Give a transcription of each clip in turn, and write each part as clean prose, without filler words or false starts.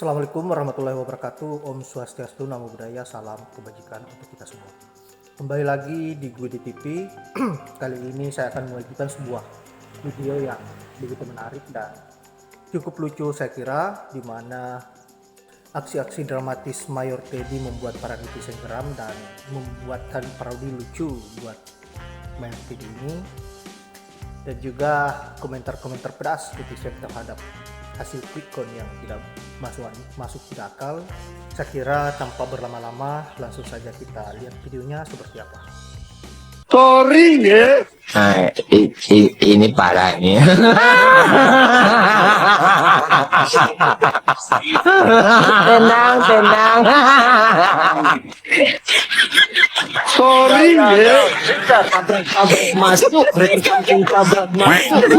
Assalamualaikum warahmatullahi wabarakatuh. Om Swastiastu, Namo Buddhaya, salam kebajikan untuk kita semua. Kembali lagi di Gue di TV. Kali ini saya akan menyajikan sebuah video yang begitu menarik dan cukup lucu saya kira, di mana aksi-aksi dramatis Mayor Teddy membuat para netizen geram dan membuatkan parodi lucu buat Mayor Teddy ini, dan juga komentar-komentar pedas netizen terhadap hasil quick count yang tidak masuk tidak akal. Saya kira tanpa berlama-lama langsung saja kita lihat videonya seperti apa. Sorry ya. Nah, ini parah ini. Tenang, tenang. Sorry ya. Masuk, tabrak masuk.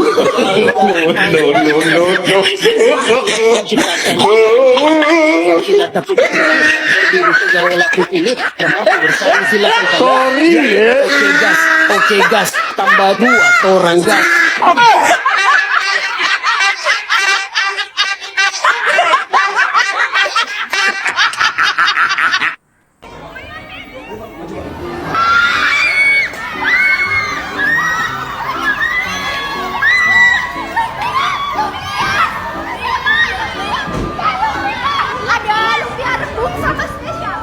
Sorry ya. Oke gas, tambah 2 orang gas. Ada lumpia rebung sama spesial.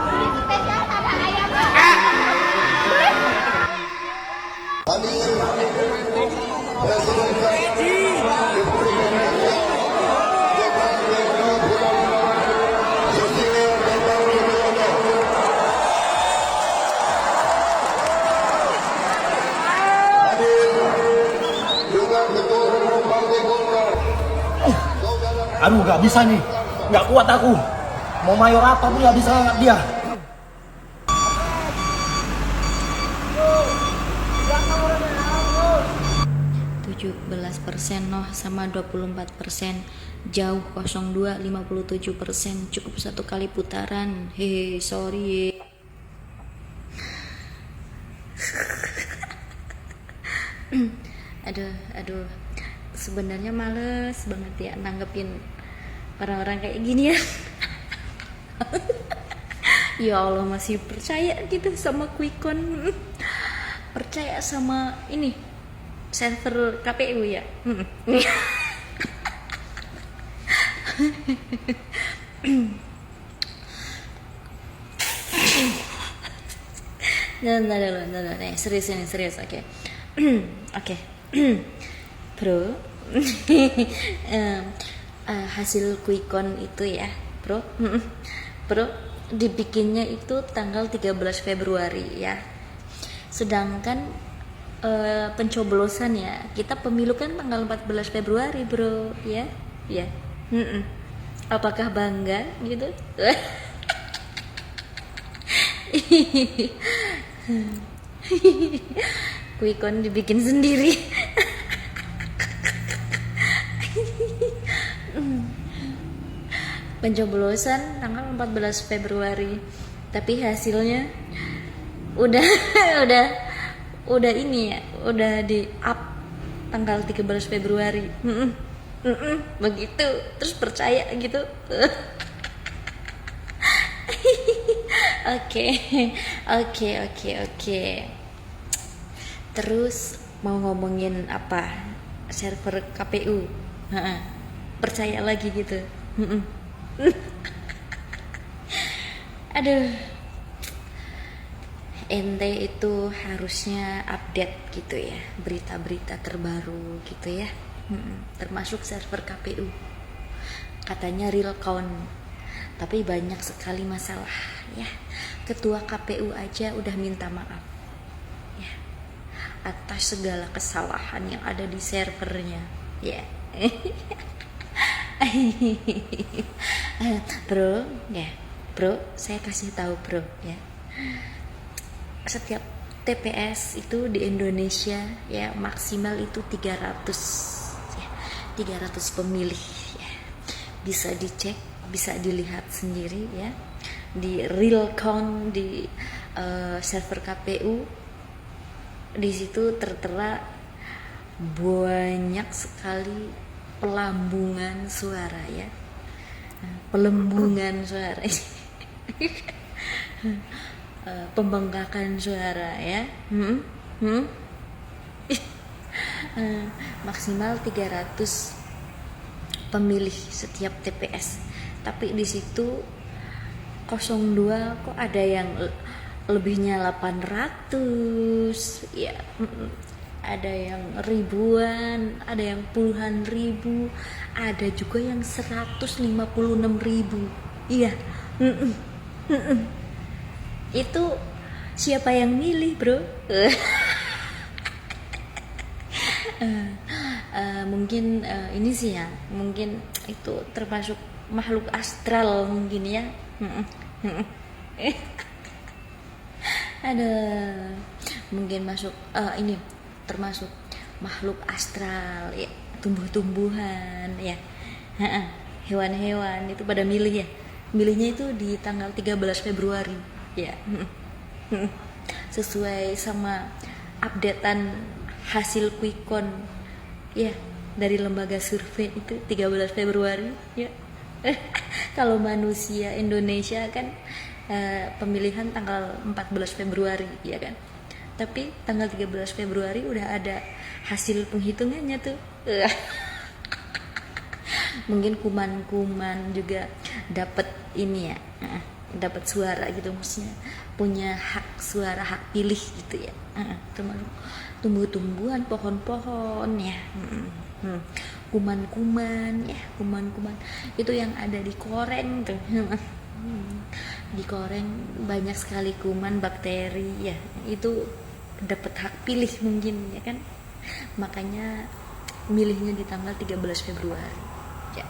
Spesial ada ayamnya. Aduh, gak bisa nih, gak kuat aku. Mau mayor apa pun gak bisa ngangkat dia. 17% Noh sama 24%, jauh 02 57%, cukup 1 kali putaran. Hehe, sorry. aduh, sebenarnya males banget ya nanggepin orang-orang kayak gini ya. Ya Allah, masih percaya gitu sama quick count, percaya sama ini server KPU ya. Nah, serius, oke. Oke. Bro, hasil quick count itu ya, bro, dibikinnya itu tanggal 13 Februari ya. Sedangkan pencoblosan ya, kita pemilu kan tanggal 14 Februari bro, ya. Apakah bangga gitu? Quick count dibikin sendiri. Pencoblosan tanggal 14 Februari, tapi hasilnya udah udah ini ya, udah di up tanggal 13 Februari. Begitu, terus percaya gitu. Oke. Terus mau ngomongin apa? Server KPU. Percaya lagi gitu. Aduh, ente itu harusnya update gitu ya, berita-berita terbaru gitu ya. Termasuk server KPU, katanya real count, tapi banyak sekali masalah ya. Ketua KPU aja udah minta maaf ya atas segala kesalahan yang ada di servernya ya. Bro, saya kasih tahu bro ya, setiap TPS itu di Indonesia ya maksimal itu 300 ya, 300 pemilih ya. Bisa dicek, bisa dilihat sendiri ya, di real count di server KPU. Di situ tertera banyak sekali pelambungan suara ya. pelembungan suara, pembengkakan suara ya. Maksimal 300 pemilih setiap TPS, tapi di situ 02 kok ada yang lebihnya 800 ya, ada yang ribuan, ada yang puluhan ribu, ada juga yang 156.000. Iya. Itu siapa yang milih, bro? Mungkin ini sih ya, mungkin itu termasuk makhluk astral mungkin ya. Ada mungkin masuk ini termasuk makhluk astral ya, tumbuh-tumbuhan ya, hewan-hewan itu pada milih ya, milihnya itu di tanggal 13 Februari ya. Sesuai sama updatean hasil quick count ya dari lembaga survei itu 13 Februari ya. Kalau manusia Indonesia kan pemilihan tanggal 14 Februari ya kan, tapi tanggal 13 Februari udah ada hasil penghitungannya tuh. Mungkin kuman-kuman juga dapat ini ya, dapat suara gitu, maksudnya punya hak suara, hak pilih gitu ya. Termasuk tumbuh-tumbuhan, pohon-pohon ya. Kuman-kuman ya, kuman-kuman itu yang ada di koreng tuh. Di koreng banyak sekali kuman, bakteri ya, itu dapat hak pilih mungkin ya kan, makanya milihnya di tanggal 13 Februari ya.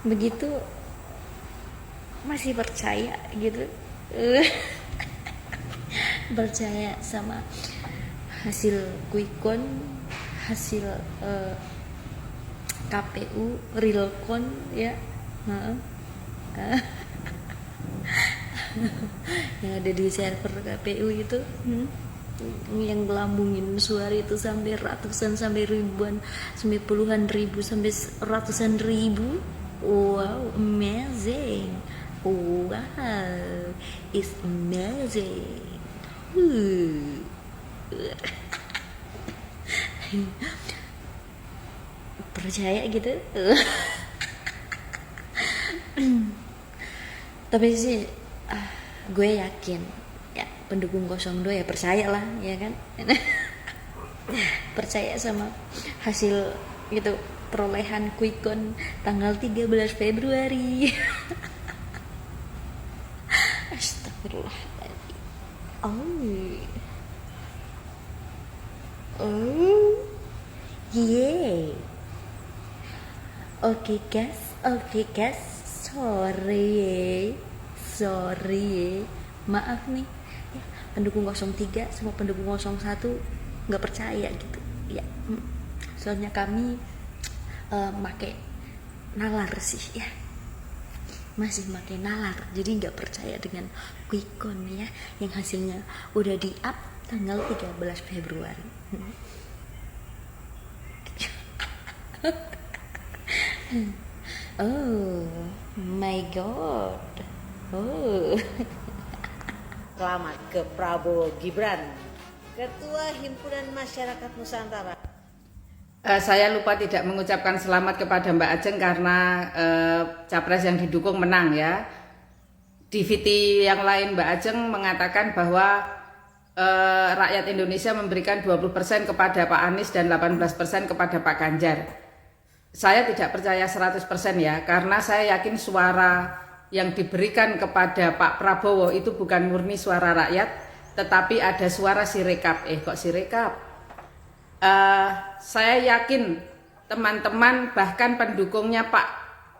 Begitu masih percaya gitu. Percaya sama hasil quick count, hasil KPU real count ya. Yang ada di server KPU itu, yang gelambungin suara itu sampai ratusan, sampai ribuan, sampai puluhan ribu, sampai ratusan ribu. Wow, amazing. Wow, it's amazing. Percaya gitu. Tapi sih gue yakin ya, pendukung 02 ya percaya lah ya kan. Percaya sama hasil gitu, perolehan quick count tanggal 13 Februari. Astagfirullahaladzim. Yeah. Oke guys, sorry, maaf nih ya, pendukung 03 sama pendukung 01 nggak percaya gitu ya. Soalnya kami pakai nalar sih ya, masih pakai nalar, jadi nggak percaya dengan quick count ya, yang hasilnya udah di up tanggal 13 Februari. Oh my god. Oh. Selamat ke Prabowo Gibran, Ketua Himpunan Masyarakat Nusantara. Saya lupa tidak mengucapkan selamat kepada Mbak Ajeng karena capres yang didukung menang ya. Di VT yang lain Mbak Ajeng mengatakan bahwa rakyat Indonesia memberikan 20% kepada Pak Anies dan 18% kepada Pak Ganjar. Saya tidak percaya 100% ya, karena saya yakin suara yang diberikan kepada Pak Prabowo itu bukan murni suara rakyat, tetapi ada suara Sirekap. Kok Sirekap? Saya yakin teman-teman bahkan pendukungnya Pak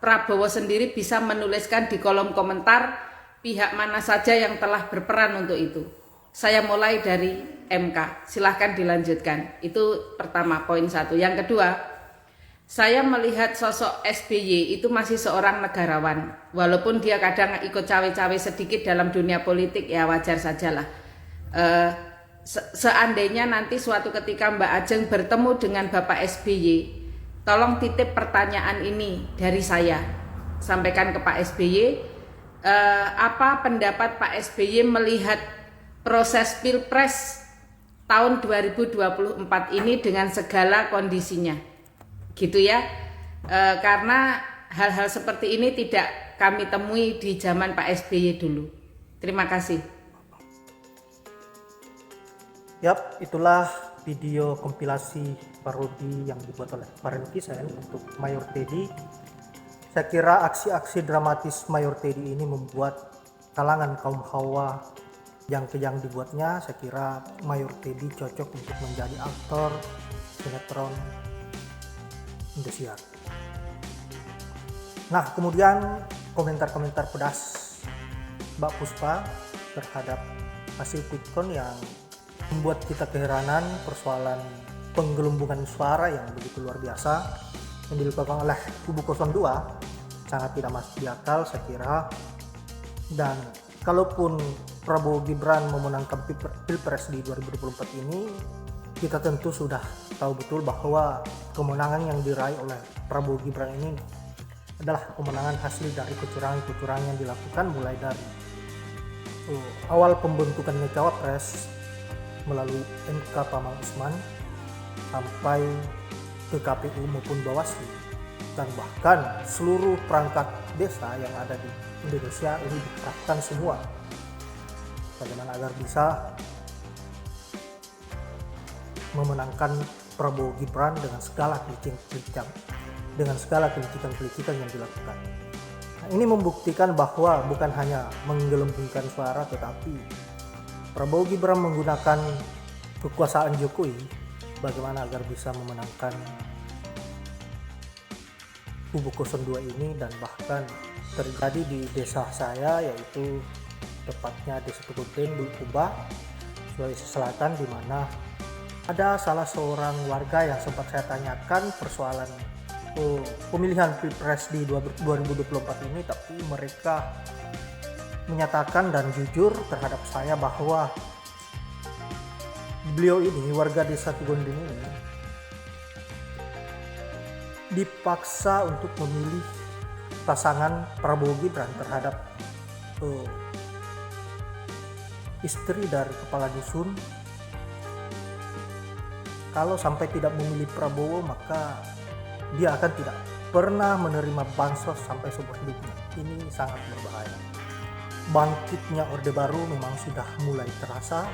Prabowo sendiri bisa menuliskan di kolom komentar pihak mana saja yang telah berperan untuk itu. Saya mulai dari MK, silahkan dilanjutkan. Itu pertama, poin 1. Yang kedua, saya melihat sosok SBY itu masih seorang negarawan. Walaupun dia kadang ikut cawe-cawe sedikit dalam dunia politik, ya wajar sajalah. Seandainya nanti suatu ketika Mbak Ajeng bertemu dengan Bapak SBY, tolong titip pertanyaan ini dari saya, sampaikan ke Pak SBY. Apa pendapat Pak SBY melihat proses Pilpres tahun 2024 ini dengan segala kondisinya, gitu ya? Karena hal-hal seperti ini tidak kami temui di zaman Pak SBY dulu. Terima kasih. Yap, itulah video kompilasi parodi yang dibuat oleh para netizen untuk Mayor Teddy. Saya kira aksi-aksi dramatis Mayor Teddy ini membuat kalangan kaum hawa yang dibuatnya. Saya kira Mayor Teddy cocok untuk menjadi aktor sinetron Indosiar. Nah, kemudian komentar-komentar pedas Mbak Puspa terhadap hasil quick count yang membuat kita keheranan. Persoalan penggelembungan suara yang begitu luar biasa yang dilakukan oleh kubu 02 sangat tidak masuk di akal, saya kira. Dan kalaupun Prabowo Gibran memenangkan Pilpres di 2024 ini, kita tentu sudah tahu betul bahwa kemenangan yang diraih oleh Prabowo Gibran ini adalah kemenangan hasil dari kecurangan-kecurangan yang dilakukan mulai dari awal pembentukan Cawapres melalui MK Pamang Usman sampai ke KPU maupun Bawaslu, dan bahkan seluruh perangkat desa yang ada di Indonesia ini diterapkan semua bagaimana agar bisa memenangkan Prabowo Gibran dengan segala kelicikan yang dilakukan. Nah, ini membuktikan bahwa bukan hanya menggelembungkan suara, tetapi Prabowo Gibran menggunakan kekuasaan Jokowi bagaimana agar bisa memenangkan kubu 02 ini. Dan bahkan terjadi di desa saya, yaitu tepatnya Desa Teguden, Bulukuba, Sulawesi Selatan, di mana ada salah seorang warga yang sempat saya tanyakan persoalan pemilihan Pilpres di 2024 ini, tapi mereka menyatakan dan jujur terhadap saya bahwa beliau ini, warga Desa Teguden ini, dipaksa untuk memilih pasangan Prabowo Gibran terhadap istri dari kepala dusun. Kalau sampai tidak memilih Prabowo, maka dia akan tidak pernah menerima bansos sampai seumur hidupnya. Ini sangat berbahaya. Bangkitnya Orde Baru memang sudah mulai terasa.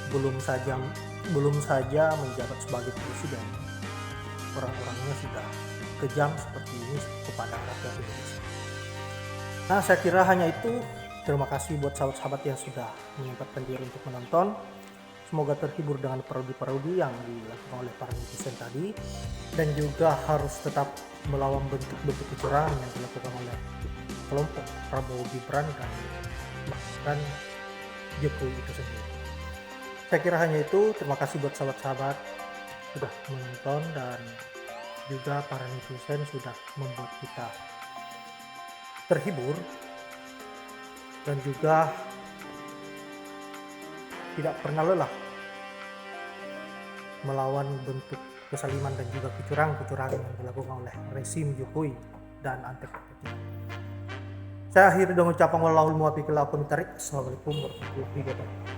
Belum saja menjabat sebagai presiden, orang-orangnya sudah kejam seperti ini kepada rakyat Indonesia. Nah, saya kira hanya itu. Terima kasih buat sahabat-sahabat yang sudah menyempatkan diri untuk menonton. Semoga terhibur dengan parodi-parodi yang dilakukan oleh para netizen tadi, dan juga harus tetap melawan bentuk-bentuk kecurangan yang dilakukan oleh kelompok Prabowo Gibran dan bahkan Jokowi itu sendiri. Saya kira hanya itu. Terima kasih buat sahabat-sahabat sudah menonton, dan juga para netizen sudah membuat kita terhibur dan juga tidak pernah lelah melawan bentuk kesaliman dan juga kecurangan yang dilakukan oleh rezim Jokowi dan antek-anteknya. Saya akhiri dengan ucapan wallahul muwaffiq ila aqwamit thoriq. Assalamualaikum warahmatullahi wabarakatuh.